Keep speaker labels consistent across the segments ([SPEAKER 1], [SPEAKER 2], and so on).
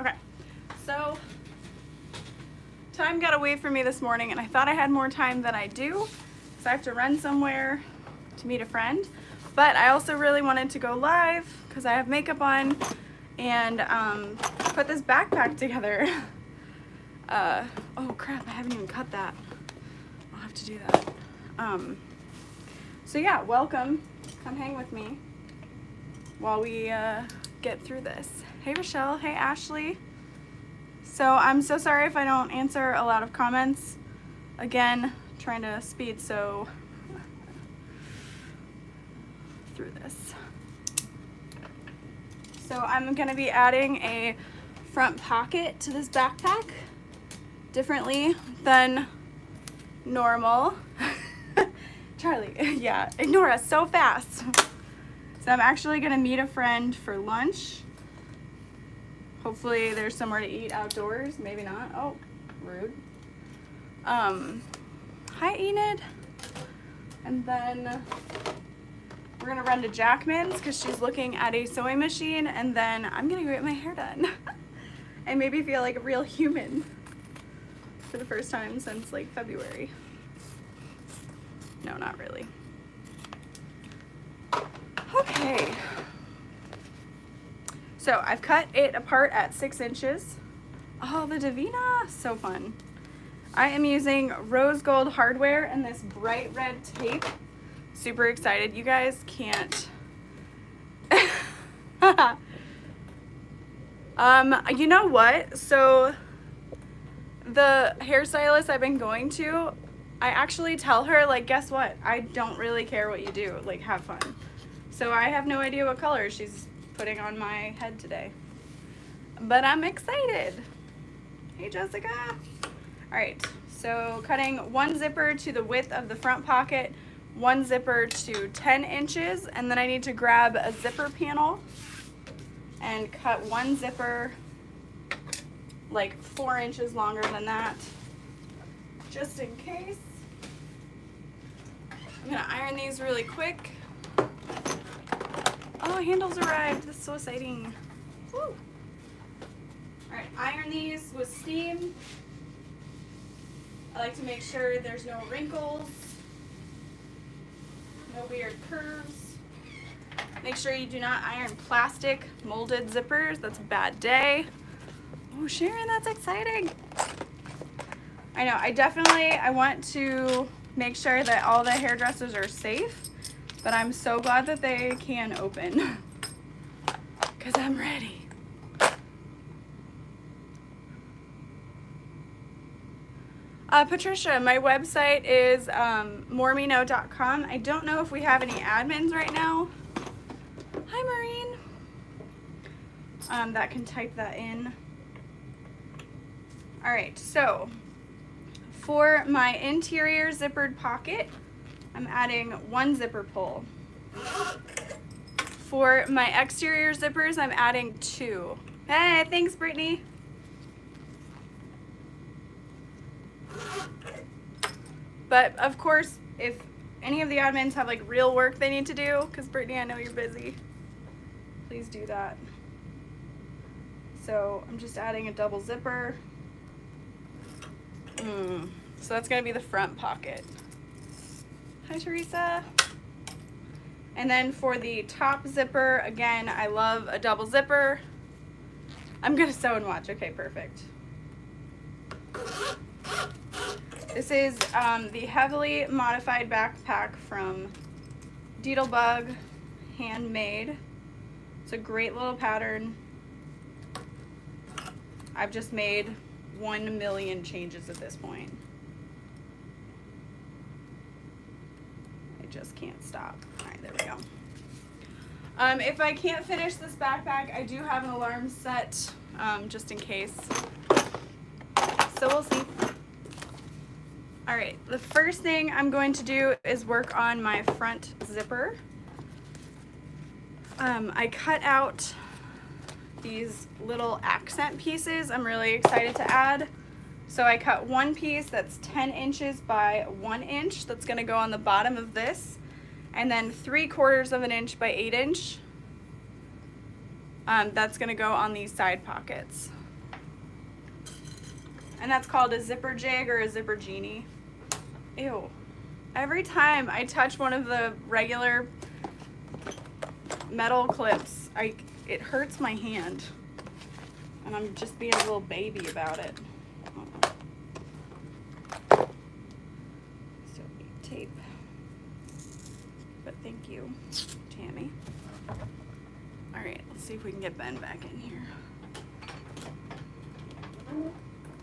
[SPEAKER 1] Okay, so time got away from me this morning and I thought I had more time than I do, so I have to run somewhere to meet a friend. But I also really wanted to go live because I have makeup on and put this backpack together. Oh crap, I haven't even cut that. I'll have to do that. So yeah, welcome. Come hang with me while we get through this. Hey Rochelle, hey Ashley. So I'm so sorry if I don't answer a lot of comments. Again, trying to speed so through this. So I'm gonna be adding a front pocket to this backpack differently than normal. Charlie, yeah, ignore us so fast. So I'm actually gonna meet a friend for lunch. Hopefully there's somewhere to eat outdoors, maybe not. Oh, rude. Hi Enid. And then we're gonna run to Jackman's because she's looking at a sewing machine, and then I'm gonna go get my hair done and maybe feel like a real human for the first time since like February. No, not really. Okay. So I've cut it apart at 6 inches. Oh, the Davina, so fun. I am using rose gold hardware and this bright red tape. Super excited. You guys can't. You know what? So the hairstylist I've been going to, I actually tell her, like, guess what? I don't really care what you do. Like, have fun. So I have no idea what color she's putting on my head today. But I'm excited. Hey, Jessica. All right, so cutting 1 zipper to the width of the front pocket, 1 zipper to 10 inches, and then I need to grab a zipper panel and cut 1 zipper like 4 inches longer than that, just in case. I'm gonna iron these really quick. Oh, handles arrived. This is so exciting. Woo. All right, iron these with steam. I like to make sure there's no wrinkles, no weird curves. Make sure you do not iron plastic molded zippers. That's a bad day. Oh, Sharon, that's exciting. I know, I want to make sure that all the hairdressers are safe, but I'm so glad that they can open because I'm ready. Patricia, my website is mormino.com. I don't know if we have any admins right now. Hi, Maureen. That can type that in. All right, so for my interior zippered pocket, I'm adding 1 zipper pull. For my exterior zippers, I'm adding 2. Hey, thanks, Brittany. But of course, if any of the admins have like real work they need to do, because Brittany, I know you're busy, please do that. So I'm just adding a double zipper. So that's gonna be the front pocket. Hi, Teresa. And then for the top zipper, again, I love a double zipper. I'm gonna sew and watch. Okay, perfect. This is the heavily modified backpack from Deedlebug, handmade. It's a great little pattern. I've just made 1 million changes at this point. I just can't stop. All right, there we go. If I can't finish this backpack, I do have an alarm set just in case. So we'll see. All right, the first thing I'm going to do is work on my front zipper. I cut out these little accent pieces I'm really excited to add. So I cut 1 piece that's 10 inches by 1 inch. That's gonna go on the bottom of this. And then 3/4 of an inch by 8 inch. That's gonna go on these side pockets. And that's called a zipper jig or a zipper genie. Ew. Every time I touch one of the regular metal clips, it hurts my hand. And I'm just being a little baby about it. Still need tape. But thank you, Tammy. Alright, let's see if we can get Ben back in here.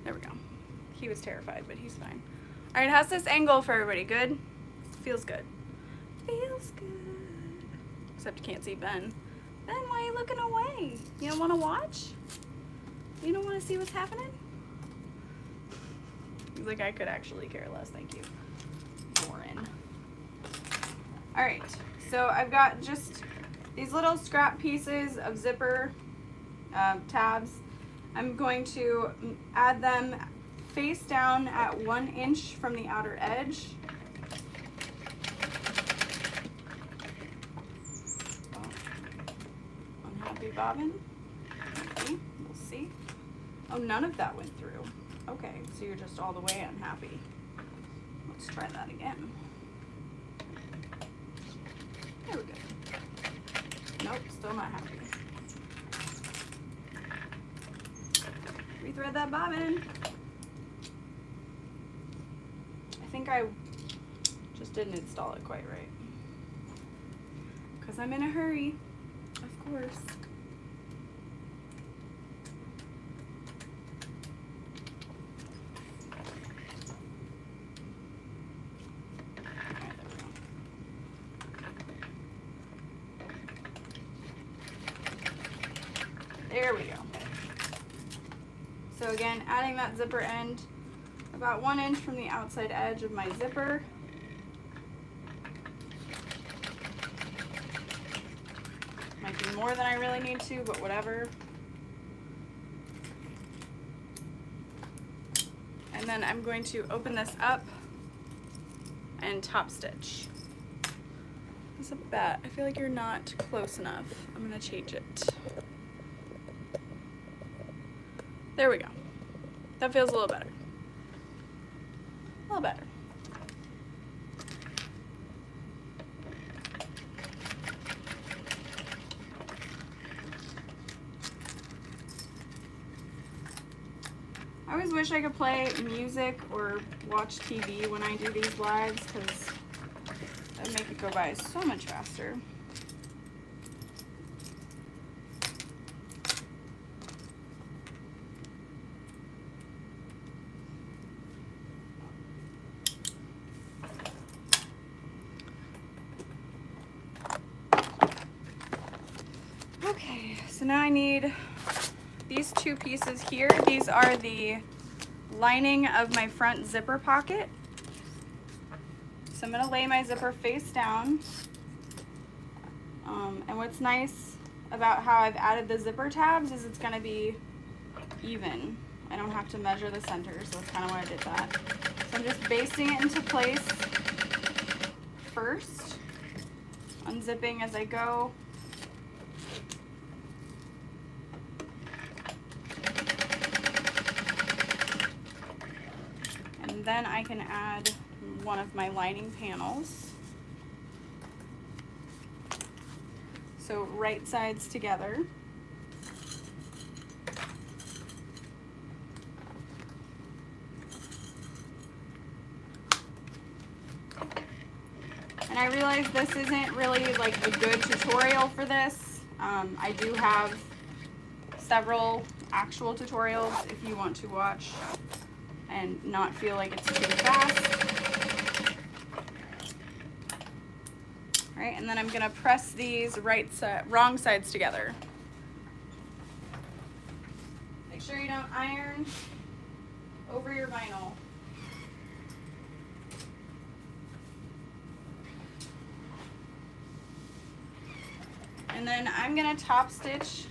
[SPEAKER 1] There we go. He was terrified, but he's fine. Alright, how's this angle for everybody? Good? Feels good. Feels good. Except you can't see Ben. Ben, why are you looking away? You don't want to watch? You don't want to see what's happening? He's like, I could actually care less, thank you. Warren. Alright, so I've got just these little scrap pieces of zipper tabs. I'm going to add them face down at 1 inch from the outer edge. Oh, unhappy bobbin. Okay, we'll see. Oh, none of that went through. Okay, so you're just all the way unhappy. Let's try that again. There we go. Nope, still not happy. Rethread that bobbin. I think I just didn't install it quite right. Because I'm in a hurry, of course. There we go. So again, adding that zipper end about 1 inch from the outside edge of my zipper. Might be more than I really need to, but whatever. And then I'm going to open this up and top stitch. It's a bat. I feel like you're not close enough. I'm gonna change it. There we go. That feels a little better. A little better. I always wish I could play music or watch TV when I do these lives, because that would make it go by so much faster. Okay, so now I need these two pieces here. These are the lining of my front zipper pocket. So I'm gonna lay my zipper face down. And what's nice about how I've added the zipper tabs is it's gonna be even. I don't have to measure the center, so that's kind of why I did that. So I'm just basting it into place first, unzipping as I go. And then I can add one of my lining panels. So right sides together. And I realize this isn't really like a good tutorial for this. I do have several actual tutorials if you want to watch and not feel like it's too fast. All right, and then I'm gonna press these wrong sides together. Make sure you don't iron over your vinyl. And then I'm gonna top stitch.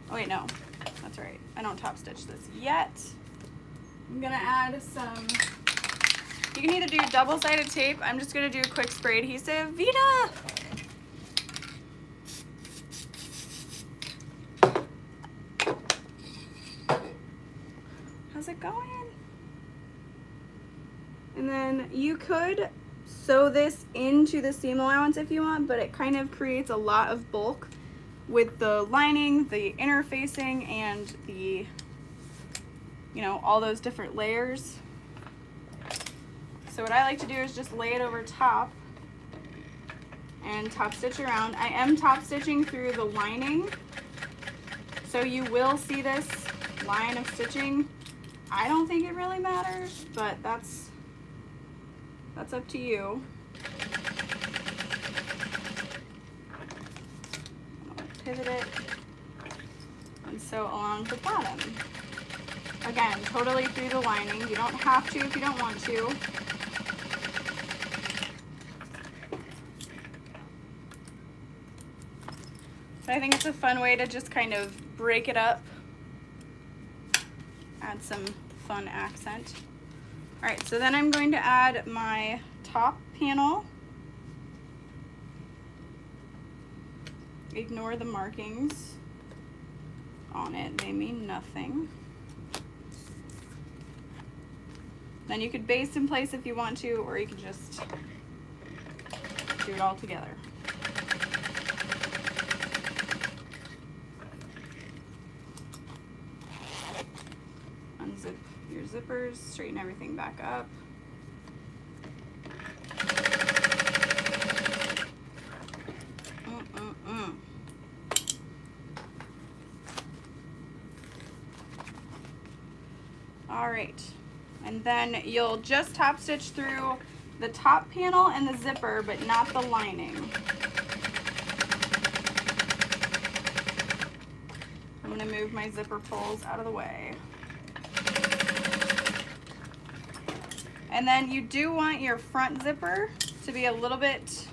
[SPEAKER 1] Oh wait, no, that's right. I don't top stitch this yet. I'm gonna add some, you can either do double-sided tape. I'm just gonna do quick spray adhesive. Vita! How's how's it going? And then you could sew this into the seam allowance if you want, but it kind of creates a lot of bulk with the lining, the interfacing, and the, you know, all those different layers. So what I like to do is just lay it over top and top stitch around. I am top stitching through the lining, so you will see this line of stitching. I don't think it really matters, but that's up to you. I'll pivot it and sew along the bottom. Again, totally through the lining. You don't have to if you don't want to. But I think it's a fun way to just kind of break it up, add some fun accent. All right, so then I'm going to add my top panel. Ignore the markings on it, they mean nothing. Then you could baste in place if you want to, or you could just do it all together. Unzip your zippers, straighten everything back up. All right, and then you'll just top stitch through the top panel and the zipper, but not the lining. I'm gonna move my zipper pulls out of the way. And then you do want your front zipper to be a little bit,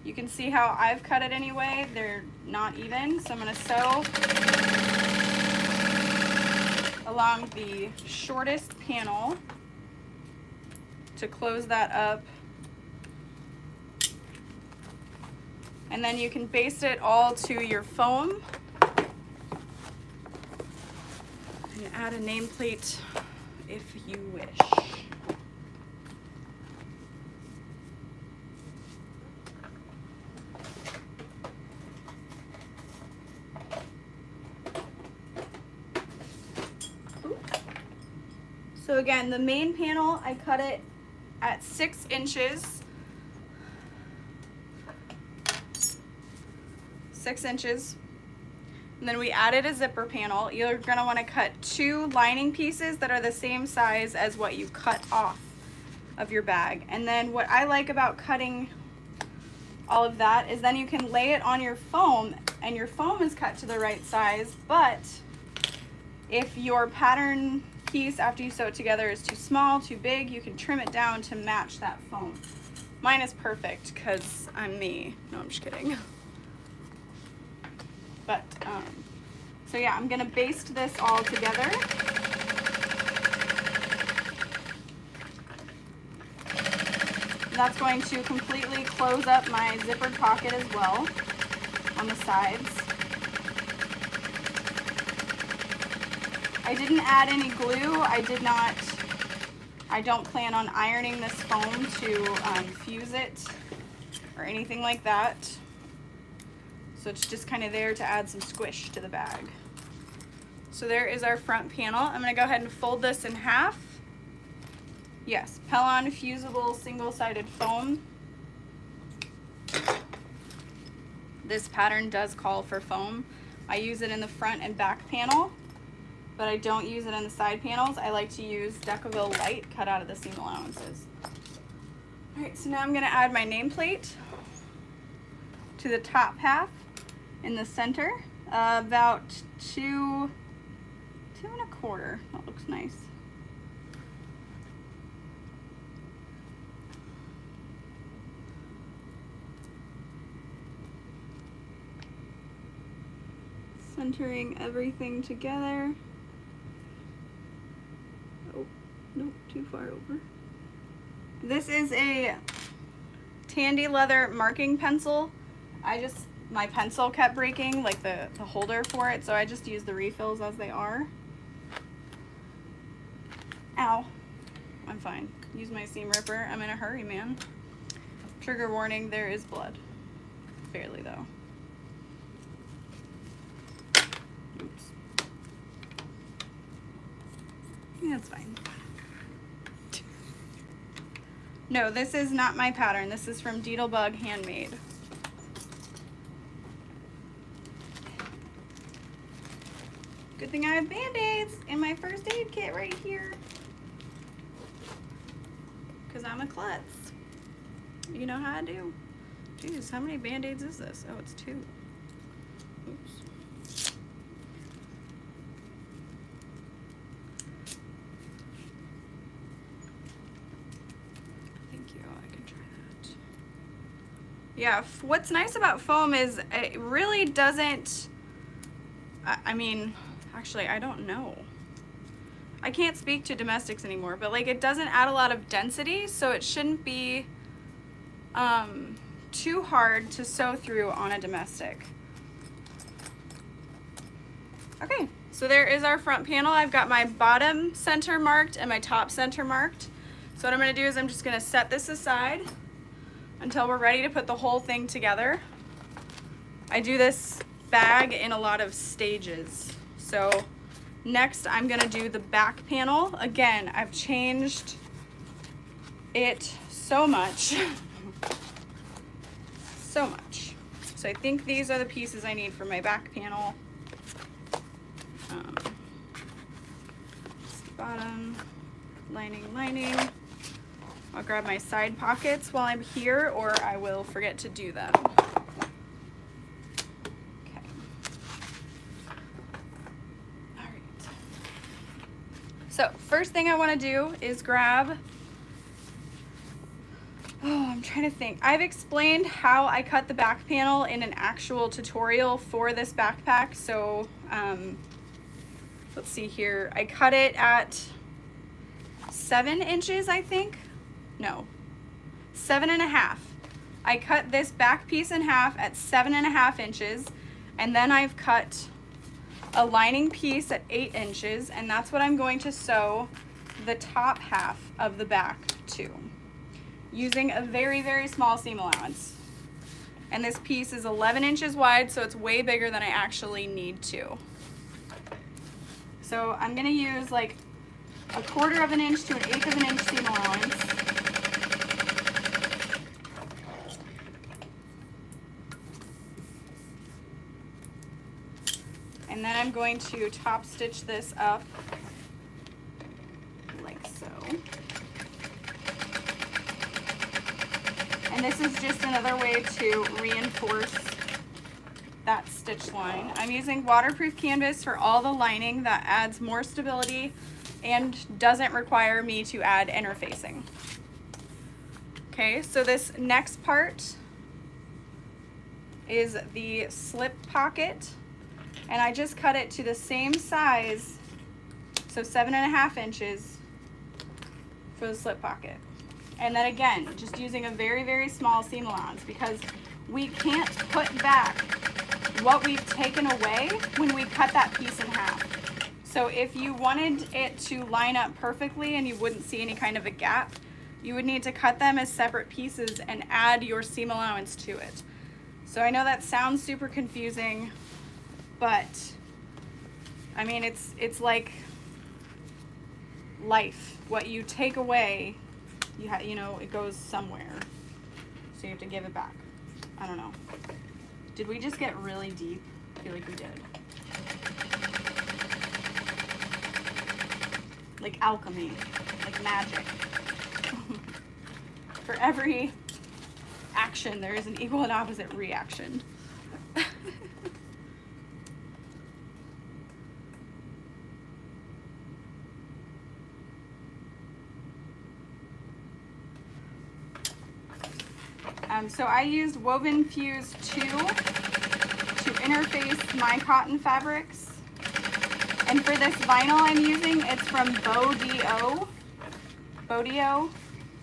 [SPEAKER 1] you can see how I've cut it anyway, they're not even, so I'm gonna sew along the shortest panel to close that up. And then you can baste it all to your foam and add a nameplate if you wish. So again, the main panel, I cut it at 6 inches. 6 inches. And then we added a zipper panel. You're gonna wanna cut 2 lining pieces that are the same size as what you cut off of your bag. And then what I like about cutting all of that is then you can lay it on your foam, and your foam is cut to the right size, but if your pattern piece after you sew it together is too small, too big, you can trim it down to match that foam. Mine is perfect because I'm me. No, I'm just kidding. But, so yeah, I'm gonna baste this all together. That's going to completely close up my zippered pocket as well on the sides. I didn't add any glue. I don't plan on ironing this foam to fuse it or anything like that. So it's just kind of there to add some squish to the bag. So there is our front panel. I'm gonna go ahead and fold this in half. Yes, Pellon fusible single-sided foam. This pattern does call for foam. I use it in the front and back panel, but I don't use it in the side panels. I like to use Decaville Light cut out of the seam allowances. All right, so now I'm gonna add my nameplate to the top half in the center, about 2 1/4. That looks nice. Centering everything together. Oh, nope, too far over. This is a Tandy leather marking pencil. My pencil kept breaking, like the holder for it, so I just use the refills as they are. Ow. I'm fine. Use my seam ripper. I'm in a hurry, man. Trigger warning, there is blood. Barely, though. Oops. Yeah, it's fine. No, this is not my pattern. This is from Deedlebug Handmade. Good thing I have Band-Aids in my first aid kit right here. Because I'm a klutz. You know how I do. Jeez, how many Band-Aids is this? Oh, it's 2. Oops. Thank you. I can try that. Yeah, what's nice about foam is it really doesn't... I mean... Actually, I don't know. I can't speak to domestics anymore, but like it doesn't add a lot of density, so it shouldn't be too hard to sew through on a domestic. Okay, so there is our front panel. I've got my bottom center marked and my top center marked. So what I'm gonna do is I'm just gonna set this aside until we're ready to put the whole thing together. I do this bag in a lot of stages. So next I'm gonna do the back panel. Again, I've changed it so much. So much. So I think these are the pieces I need for my back panel. Bottom, lining. I'll grab my side pockets while I'm here, or I will forget to do them. So first thing I want to do is grab, I'm trying to think. I've explained how I cut the back panel in an actual tutorial for this backpack. So let's see here. I cut it at 7 inches, I think. No, 7.5. I cut this back piece in half at 7.5 inches, and then I've cut a lining piece at 8 inches, and that's what I'm going to sew the top half of the back to, using a very, very small seam allowance. And this piece is 11 inches wide, so it's way bigger than I actually need to. So I'm gonna use like 1/4 of an inch to 1/8 of an inch seam allowance. And then I'm going to top stitch this up like so. And this is just another way to reinforce that stitch line. I'm using waterproof canvas for all the lining. That adds more stability and doesn't require me to add interfacing. Okay, so this next part is the slip pocket. And I just cut it to the same size, so 7.5 inches for the slip pocket. And then again, just using a very, very small seam allowance, because we can't put back what we've taken away when we cut that piece in half. So if you wanted it to line up perfectly and you wouldn't see any kind of a gap, you would need to cut them as separate pieces and add your seam allowance to it. So I know that sounds super confusing, but I mean, it's like life. What you take away, you know, it goes somewhere. So you have to give it back. I don't know. Did we just get really deep? I feel like we did. Like alchemy, like magic. For every action, there is an equal and opposite reaction. So I used Woven Fuse 2 to interface my cotton fabrics. And for this vinyl I'm using, it's from Bodio,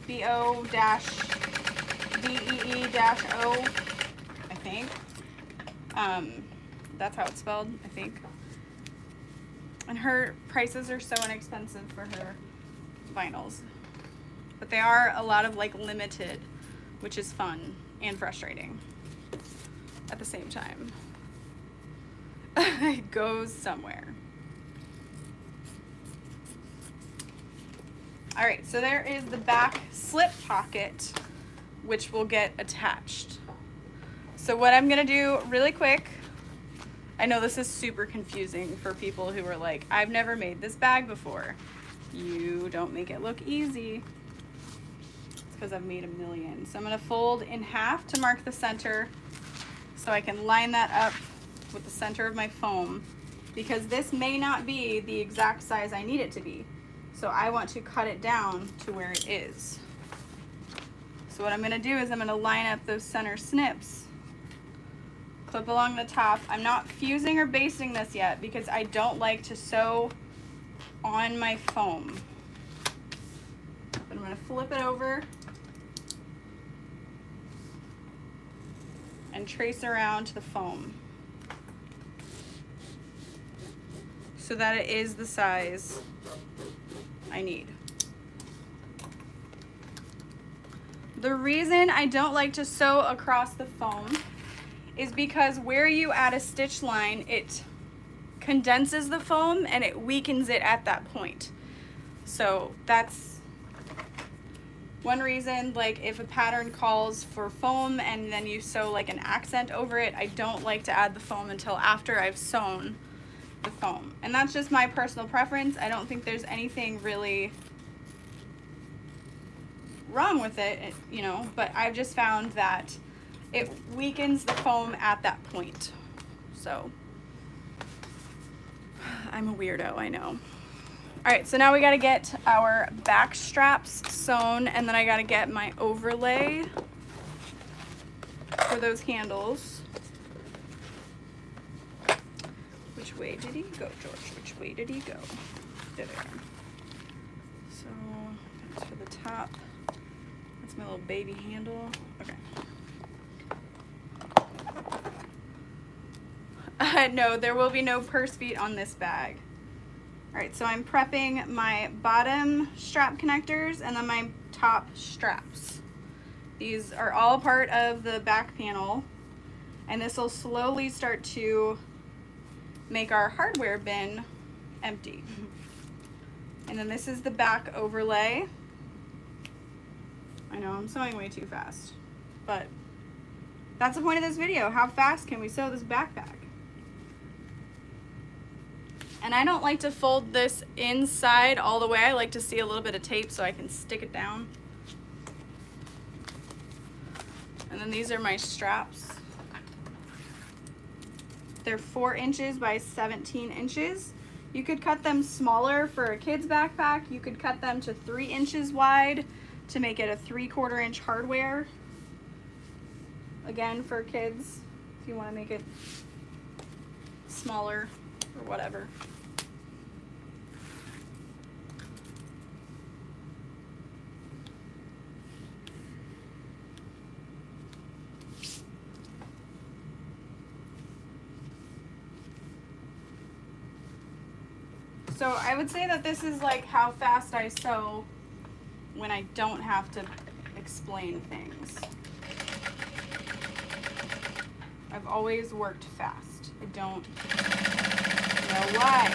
[SPEAKER 1] B-O-DEE-O, I think. That's how it's spelled, I think. And her prices are so inexpensive for her vinyls. But they are a lot of like limited, which is fun and frustrating at the same time. It goes somewhere. All right, so there is the back slip pocket, which will get attached. So what I'm gonna do really quick, I know this is super confusing for people who are like, I've never made this bag before. You don't make it look easy. It's because I've made a million. So I'm gonna fold in half to mark the center so I can line that up with the center of my foam, because this may not be the exact size I need it to be. So I want to cut it down to where it is. So what I'm gonna do is I'm gonna line up those center snips, clip along the top. I'm not fusing or basting this yet because I don't like to sew on my foam. But I'm gonna flip it over and trace around to the foam so that it is the size I need. The reason I don't like to sew across the foam is because where you add a stitch line, it condenses the foam and it weakens it at that point. So that's one reason, like if a pattern calls for foam and then you sew like an accent over it, I don't like to add the foam until after I've sewn the foam. And that's just my personal preference. I don't think there's anything really wrong with it, you know, but I've just found that it weakens the foam at that point. So I'm a weirdo, I know. All right, so now we gotta get our back straps sewn, and then I gotta get my overlay for those handles. Which way did he go, George? Which way did he go? There they are. So that's for the top. That's my little baby handle. Okay. No, there will be no purse feet on this bag. All right, so I'm prepping my bottom strap connectors and then my top straps. These are all part of the back panel, and this will slowly start to make our hardware bin empty. And then this is the back overlay. I know I'm sewing way too fast, but that's the point of this video. How fast can we sew this backpack? And I don't like to fold this inside all the way. I like to see a little bit of tape so I can stick it down. And then these are my straps. They're 4 inches by 17 inches. You could cut them smaller for a kid's backpack. You could cut them to 3 inches wide to make it a 3/4 inch hardware. Again, for kids, if you want to make it smaller or whatever. So I would say that this is like how fast I sew when I don't have to explain things. I've always worked fast. I don't know why.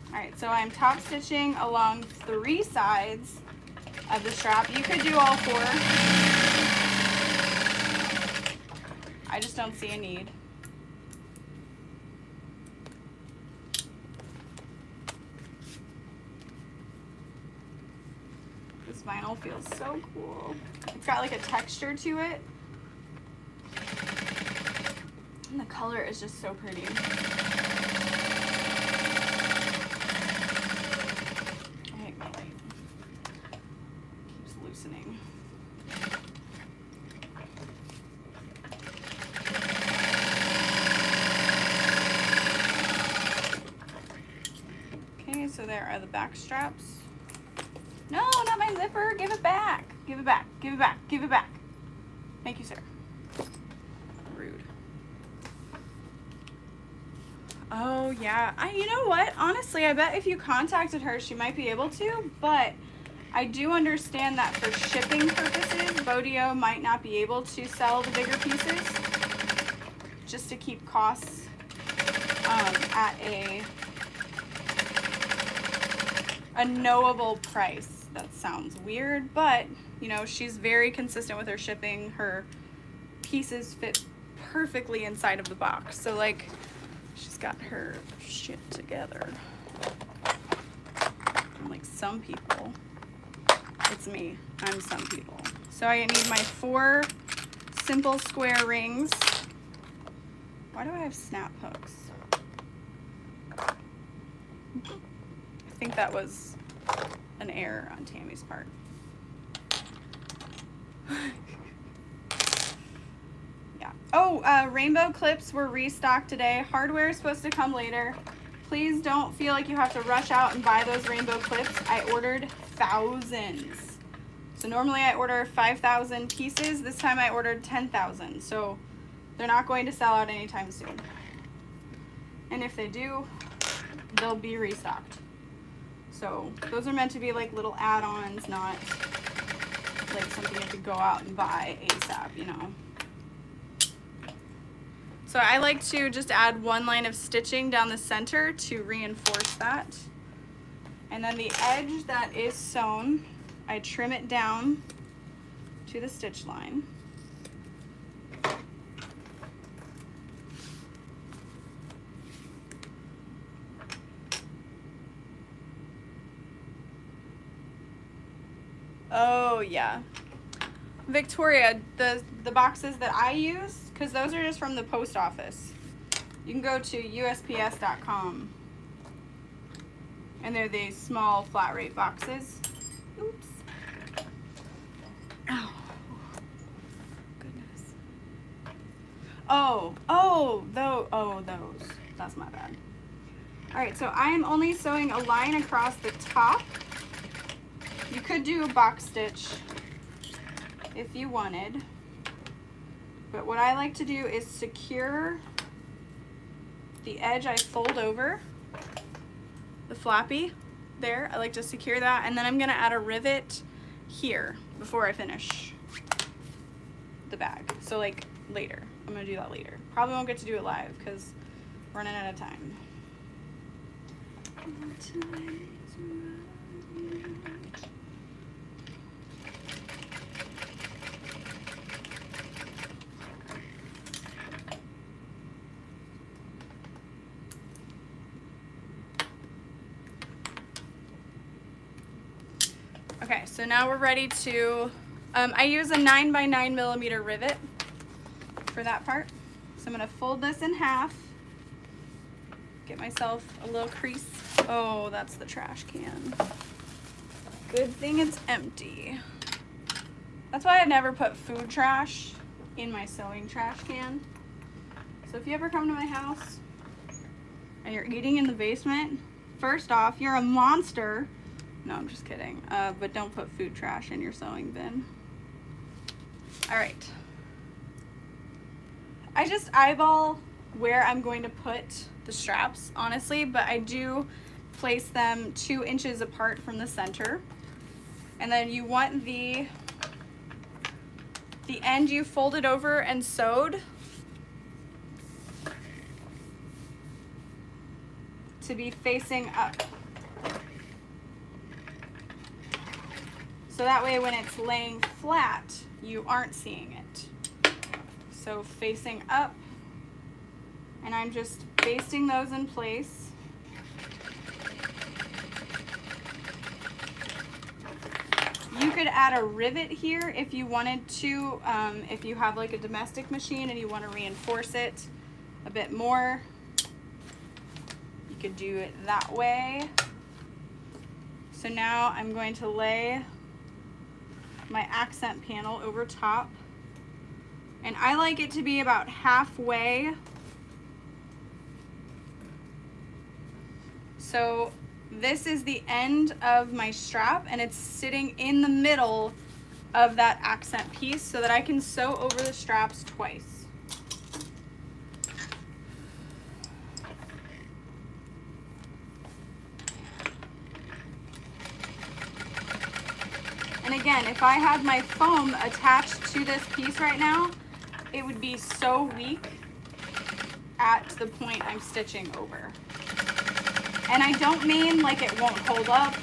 [SPEAKER 1] All right, so I'm top stitching along 3 sides of the strap. You could do all 4. I just don't see a need. This vinyl feels so cool. It's got like a texture to it. And the color is just so pretty. I hate my light. Keeps loosening. Okay, so there are the back straps. No, not my zipper. Give it back. Give it back. Give it back. Give it back. Thank you, sir. Rude. Oh yeah, you know what? Honestly, I bet if you contacted her, she might be able to, but I do understand that for shipping purposes, Bodio might not be able to sell the bigger pieces just to keep costs at a knowable price. That sounds weird, but you know, she's very consistent with her shipping. Her pieces fit perfectly inside of the box. So like, she's got her shit together. Unlike some people. It's me. I'm some people. So I need my 4 simple square rings. Why do I have snap hooks? I think that was an error on Tammy's part. Yeah. Oh, rainbow clips were restocked today. Hardware is supposed to come later. Please don't feel like you have to rush out and buy those rainbow clips. I ordered thousands. So normally I order 5,000 pieces. This time I ordered 10,000. So they're not going to sell out anytime soon. And if they do, they'll be restocked. So those are meant to be like little add-ons, not like something you have to go out and buy ASAP, you know. So I like to just add 1 line of stitching down the center to reinforce that. And then the edge that is sewn, I trim it down to the stitch line. Oh yeah, Victoria, the boxes that I use, because those are just from the post office. You can go to USPS.com, and they're these small flat rate boxes. Oops. Oh, goodness. Those. That's my bad. All right, so I am only sewing a line across the top. You could do a box stitch if you wanted, but what I like to do is secure the edge I fold over, the flappy there. I like to secure that, and then I'm gonna add a rivet here before I finish the bag. So like later, I'm gonna do that later. Probably won't get to do it live because we're running out of time. Okay, so now we're ready to, I use a 9x9mm rivet for that part. So I'm gonna fold this in half, get myself a little crease. Oh, that's the trash can. Good thing it's empty. That's why I never put food trash in my sewing trash can. So if you ever come to my house and you're eating in the basement, first off, you're a monster. No, I'm just kidding. But don't put food trash in your sewing bin. All right. I just eyeball where I'm going to put the straps, honestly, but I do place them 2 inches apart from the center. And then you want the end you folded over and sewed to be facing up. So that way when it's laying flat, you aren't seeing it. So facing up, and I'm just basting those in place. You could add a rivet here if you wanted to, if you have like a domestic machine and you want to reinforce it a bit more. You could do it that way. So now I'm going to lay my accent panel over top, and I like it to be about halfway. So this is the end of my strap, and it's sitting in the middle of that accent piece so that I can sew over the straps twice. again, if I had my foam attached to this piece right now, it would be so weak at the point I'm stitching over. And I don't mean like it won't hold up,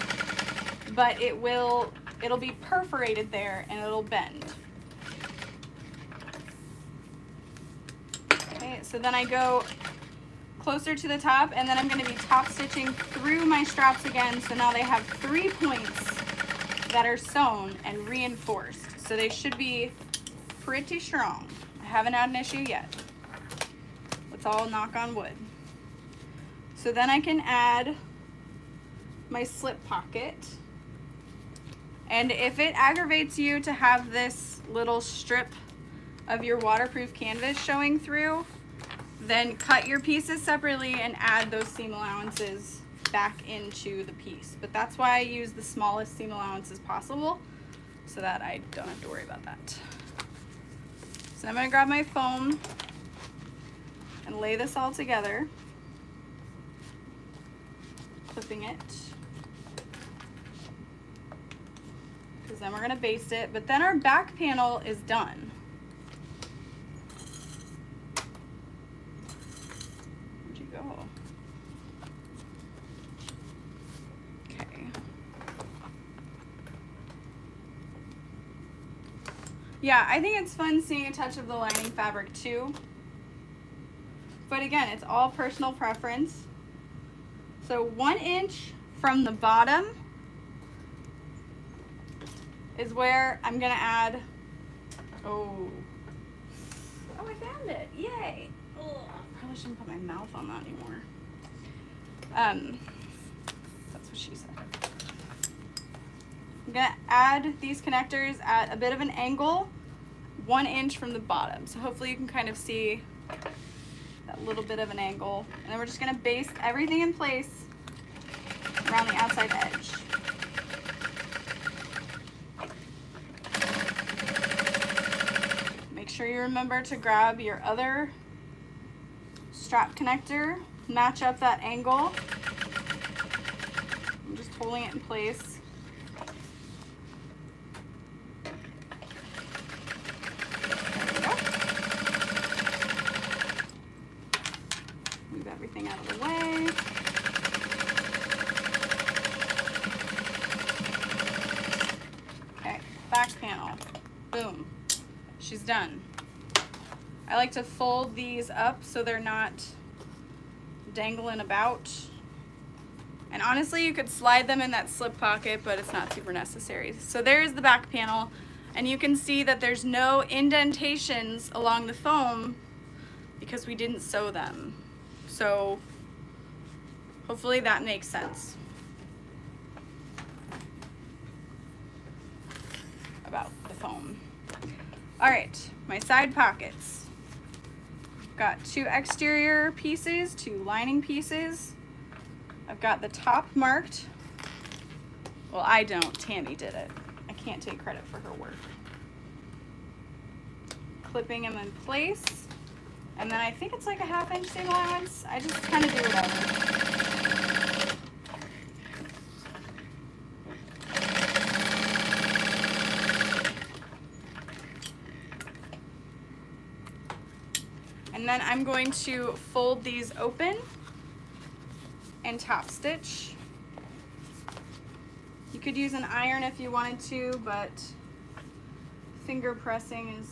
[SPEAKER 1] but it'll be perforated there and it'll bend. Okay, so then I go closer to the top, and then I'm going to be top stitching through my straps again, so now they have 3 points that are sewn and reinforced, so they should be pretty strong. I haven't had an issue yet. Let's all knock on wood. So then I can add my slip pocket, and if it aggravates you to have this little strip of your waterproof canvas showing through, then cut your pieces separately and add those seam allowances back into the piece. But that's why I use the smallest seam allowances possible, so that I don't have to worry about that. So I'm going to grab my foam and lay this all together, clipping it, because then we're going to baste it. But then our back panel is done. Yeah, I think it's fun seeing a touch of the lining fabric too. But again, it's all personal preference. So 1 inch from the bottom is where I'm gonna add, oh, I found it, yay. Oh, probably shouldn't put my mouth on that anymore. That's what she said. I'm gonna add these connectors at a bit of an angle, 1 inch from the bottom. So hopefully you can kind of see that little bit of an angle. And then we're just gonna baste everything in place around the outside edge. Make sure you remember to grab your other strap connector, match up that angle. I'm just holding it in place. Everything out of the way. Okay, back panel. Boom. She's done. I like to fold these up so they're not dangling about. And honestly, you could slide them in that slip pocket, but it's not super necessary. So there's the back panel, and you can see that there's no indentations along the foam because we didn't sew them. So hopefully that makes sense about the foam. All right, my side pockets. Got 2 exterior pieces, 2 lining pieces. I've got the top marked. Well, I don't, Tammy did it. I can't take credit for her work. Clipping them in place. And then I think it's like a 1/2 inch seam allowance. I just kind of do whatever. And then I'm going to fold these open and top stitch. You could use an iron if you wanted to, but finger pressing is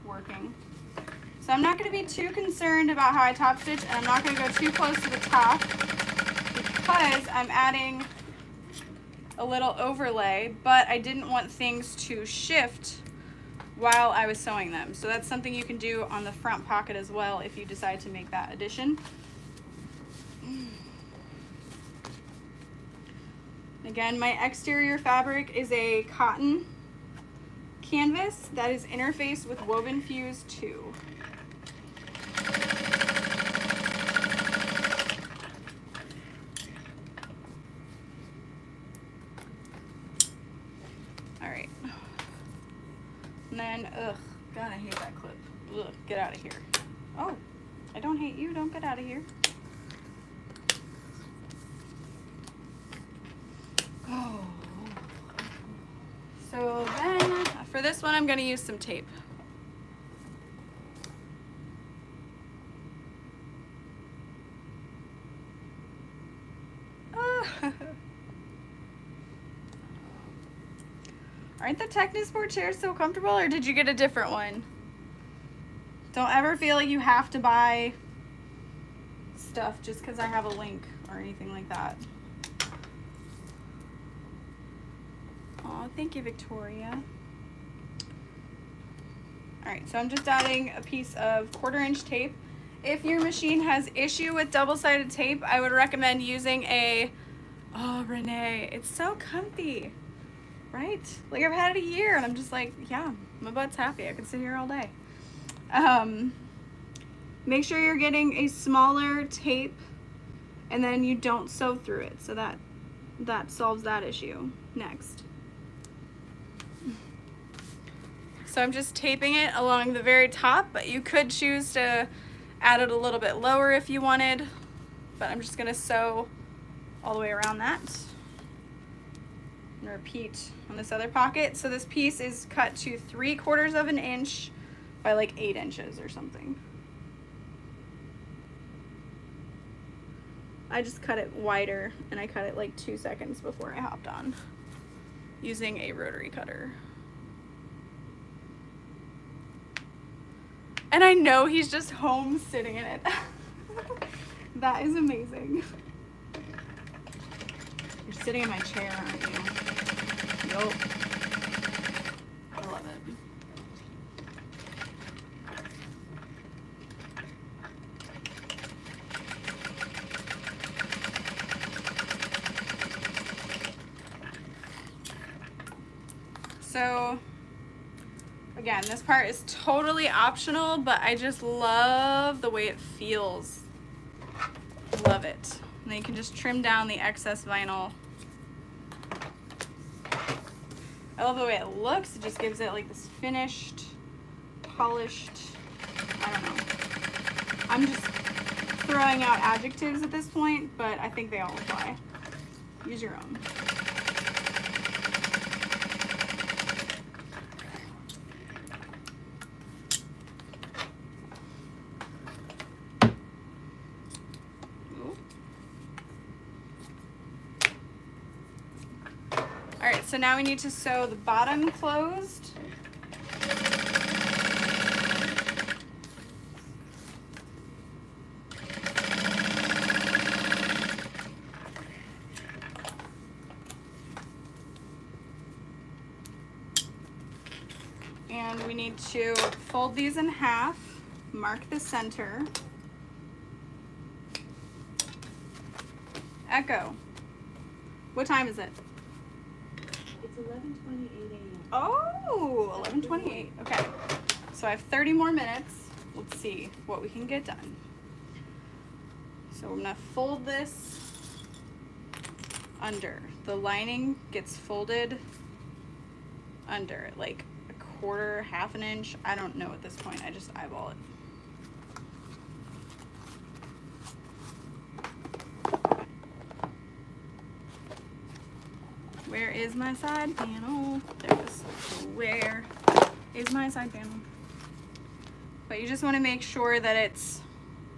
[SPEAKER 1] working. So I'm not going to be too concerned about how I top stitch, and I'm not going to go too close to the top because I'm adding a little overlay, but I didn't want things to shift while I was sewing them. So that's something you can do on the front pocket as well if you decide to make that addition. Again, my exterior fabric is a cotton canvas that is interfaced with Woven Fuse 2. Alright. And then, ugh, God, I hate that clip. Ugh, get out of here. Oh, I don't hate you, don't get out of here. So this one, I'm going to use some tape. Aren't the Technisport chairs so comfortable, or did you get a different one? Don't ever feel like you have to buy stuff just because I have a link or anything like that. Oh, thank you, Victoria. All right, so I'm just adding a piece of 1/4-inch tape. If your machine has issue with double-sided tape, I would recommend using a, oh, Renee, it's so comfy, right? Like, I've had it a year, and I'm just like, yeah, my butt's happy. I could sit here all day. Make sure you're getting a smaller tape, and then you don't sew through it, so that solves that issue. Next. So I'm just taping it along the very top, but you could choose to add it a little bit lower if you wanted, but I'm just gonna sew all the way around that. And repeat on this other pocket. So this piece is cut to 3/4 of an inch by like 8 inches or something. I just cut it wider, and I cut it like 2 seconds before I hopped on using a rotary cutter. And I know he's just home sitting in it. That is amazing. You're sitting in my chair, aren't you? Yup. I love it. So, again, this part is totally optional, but I just love the way it feels. Love it. And then you can just trim down the excess vinyl. I love the way it looks. It just gives it like this finished, polished, I don't know. I'm just throwing out adjectives at this point, but I think they all apply. Use your own. So now we need to sew the bottom closed. And we need to fold these in half, mark the center. Echo. What time is it?
[SPEAKER 2] 11:28 a.m.
[SPEAKER 1] Oh, 11:28. Okay. So I have 30 more minutes. Let's see what we can get done. So I'm going to fold this under. The lining gets folded under, like 1/4, 1/2 inch. I don't know at this point. I just eyeball it. Where is my side panel? There it is. Where is my side panel? But you just want to make sure that it's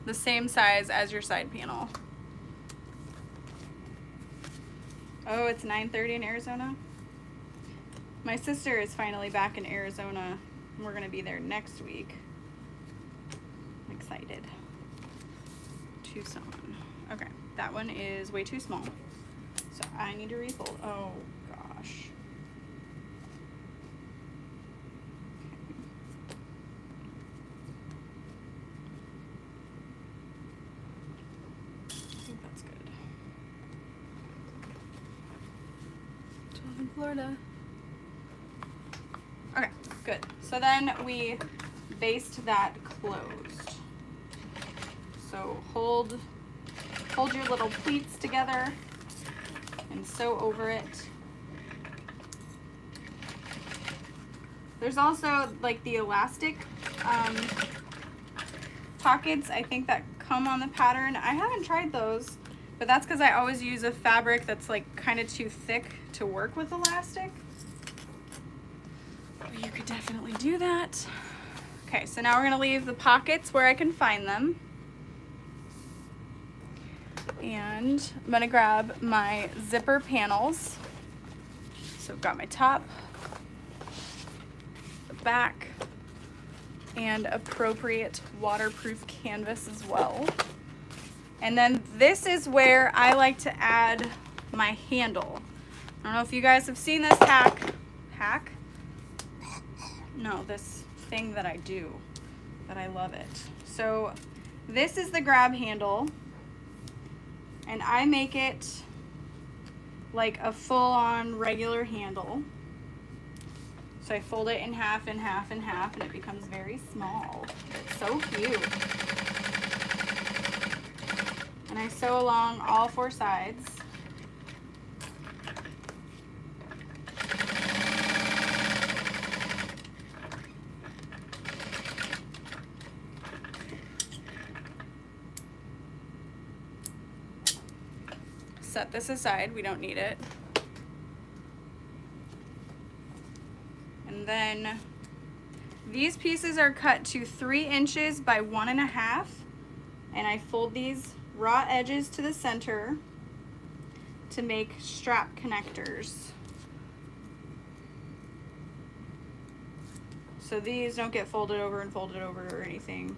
[SPEAKER 1] the same size as your side panel. Oh, it's 9:30 in Arizona? My sister is finally back in Arizona. We're going to be there next week. I'm excited. Tucson. Okay, that one is way too small. So I need to refold. Oh gosh. I think that's good. 12 in Florida. Okay, good. So then we baste that closed. So hold your little pleats together and sew over it. There's also like the elastic pockets, I think, that come on the pattern. I haven't tried those, but that's because I always use a fabric that's like kind of too thick to work with elastic. you could definitely do that. Okay, so now we're gonna leave the pockets where I can find them. And I'm gonna grab my zipper panels. So I've got my top, the back, and appropriate waterproof canvas as well. And then this is where I like to add my handle. I don't know if you guys have seen this hack? No, this thing that I do, that I love it. So this is the grab handle, and I make it like a full-on regular handle. So I fold it in half and half and half, and it becomes very small. It's so cute. And I sew along all 4 sides. Set this aside, we don't need it. And then these pieces are cut to 3 inches by 1.5, and I fold these raw edges to the center to make strap connectors. So these don't get folded over and folded over or anything.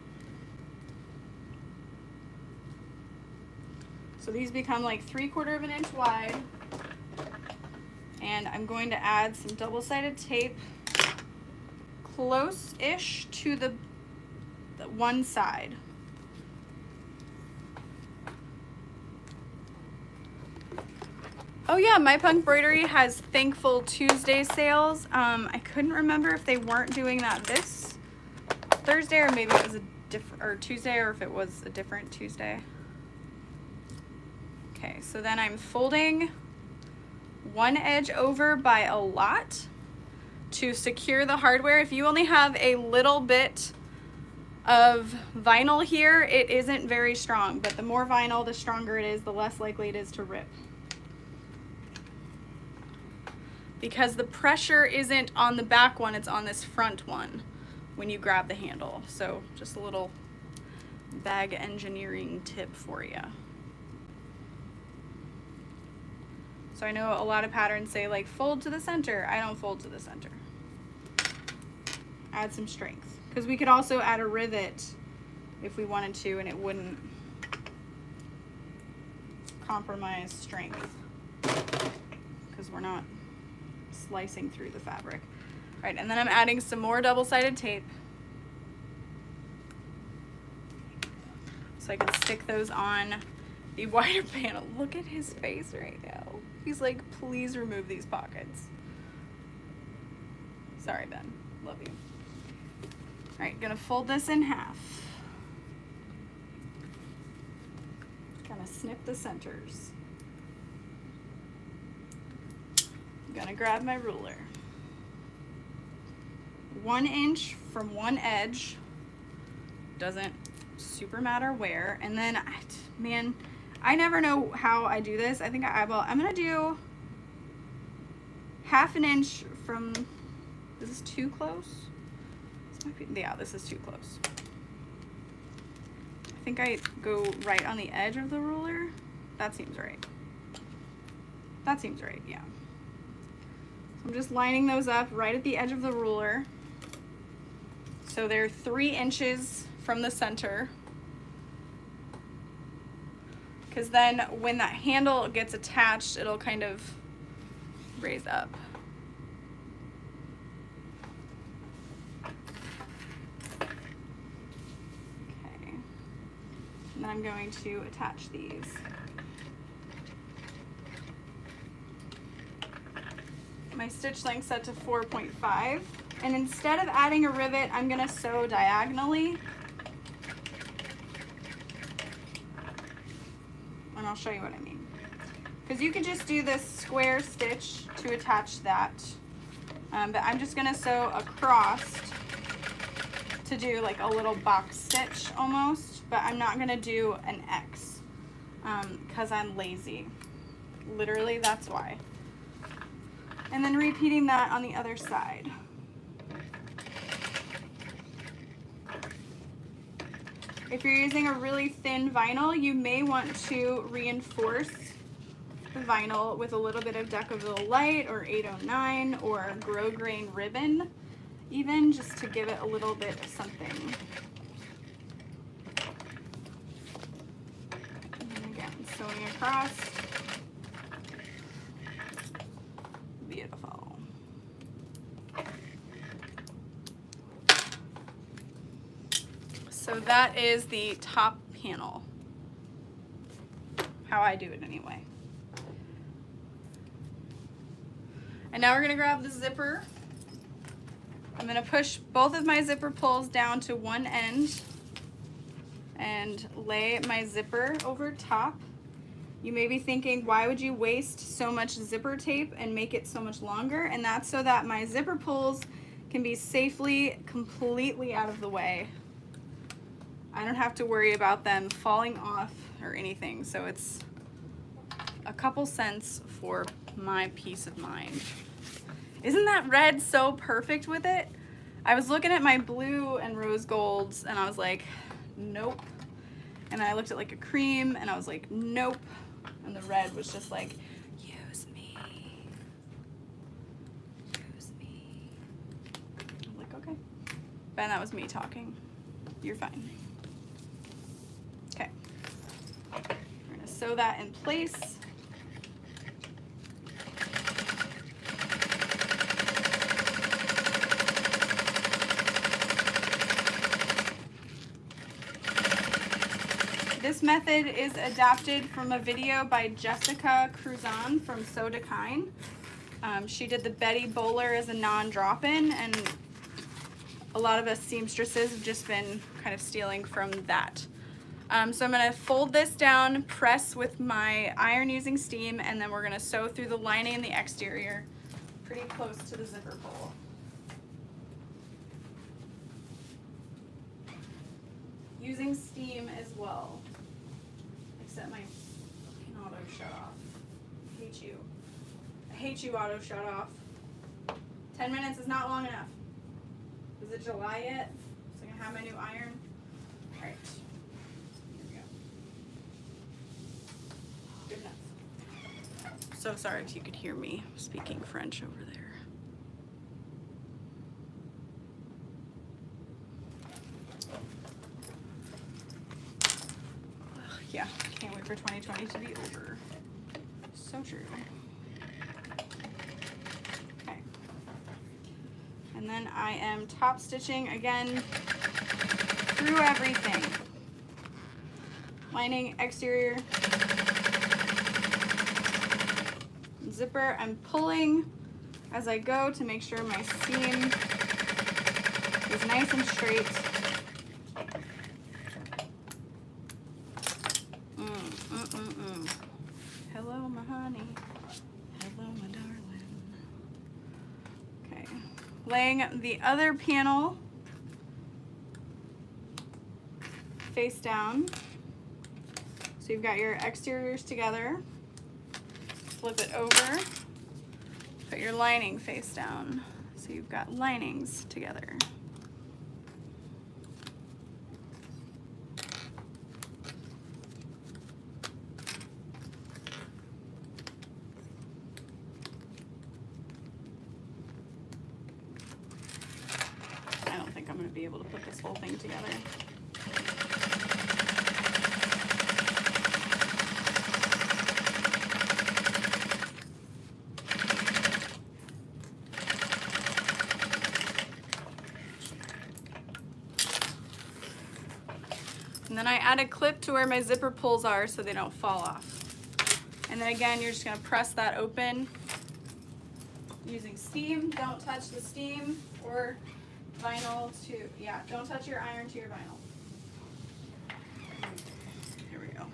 [SPEAKER 1] So these become like 3/4 of an inch wide. And I'm going to add some double-sided tape close-ish to the one side. Oh yeah, My Punk Broidery has Thankful Tuesday sales. I couldn't remember if they weren't doing that this Thursday, or maybe it was a different, or Tuesday, or if it was a different Tuesday. Okay, so then I'm folding one edge over by a lot to secure the hardware. If you only have a little bit of vinyl here, it isn't very strong, but the more vinyl, the stronger it is, the less likely it is to rip. Because the pressure isn't on the back one, it's on this front one when you grab the handle. So just a little bag engineering tip for you. So I know a lot of patterns say like fold to the center. I don't fold to the center. Add some strength. Because we could also add a rivet if we wanted to, and it wouldn't compromise strength. Because we're not slicing through the fabric. All right, and then I'm adding some more double-sided tape. So I can stick those on the wider panel. Look at his face right now. He's like, please remove these pockets. Sorry, Ben. Love you. All right, gonna fold this in half. Gonna snip the centers. Gonna grab my ruler. 1 inch from one edge. Doesn't super matter where. And then, man, I never know how I do this. I think I eyeball. I'm gonna do 1/2 inch from, is this too close? This might be, yeah, this is too close. I think I go right on the edge of the ruler. That seems right. That seems right, yeah. So I'm just lining those up right at the edge of the ruler. So they're 3 inches from the center. Because then when that handle gets attached, it'll kind of raise up. Okay. And then I'm going to attach these. My stitch length set to 4.5. And instead of adding a rivet, I'm gonna sew diagonally. And I'll show you what I mean. Because you could just do this square stitch to attach that. But I'm just gonna sew across to do like a little box stitch almost, but I'm not gonna do an X because I'm lazy. Literally, that's why. And then repeating that on the other side. If you're using a really thin vinyl, you may want to reinforce the vinyl with a little bit of Decaville Light or 809 or grosgrain ribbon, even just to give it a little bit of something. And again, sewing across. Beautiful. So that is the top panel, how I do it anyway. And now we're gonna grab the zipper. I'm gonna push both of my zipper pulls down to one end and lay my zipper over top. You may be thinking, why would you waste so much zipper tape and make it so much longer? And that's so that my zipper pulls can be safely, completely out of the way. I don't have to worry about them falling off or anything, so it's a couple cents for my peace of mind. Isn't that red so perfect with it? I was looking at my blue and rose golds and I was like, nope. And I looked at like a cream and I was like, nope. And the red was just like, use me. Use me. I'm like, okay. Ben, that was me talking. You're fine. Okay. We're gonna sew that in place. This method is adapted from a video by Jessica Cruzan from Sew de Kind. She did the Betty Bowler as a non-drop-in, and a lot of us seamstresses have just been kind of stealing from that. So I'm gonna fold this down, press with my iron using steam, and then we're gonna sew through the lining and the exterior pretty close to the zipper pull. Using steam as well. Except my auto shut off. I hate you. I hate you, auto shut off. 10 minutes is not long enough. Is it July yet? So I can have my new iron. All right. Here we go. Good enough. So sorry if you could hear me speaking French over there. Yeah, can't wait for 2020 to be over. So true. Okay. And then I am top stitching again through everything. Lining, exterior, zipper. I'm pulling as I go to make sure my seam is nice and straight. Hello, my honey. Hello, my darling. Okay. Laying the other panel face down. So you've got your exteriors together. Flip it over. Put your lining face down. So you've got linings together. I'm going to be able to put this whole thing together. And then I add a clip to where my zipper pulls are so they don't fall off. And then again, you're just going to press that open using steam. Don't touch the steam or vinyl to, yeah, don't touch your iron to your vinyl. Here we go.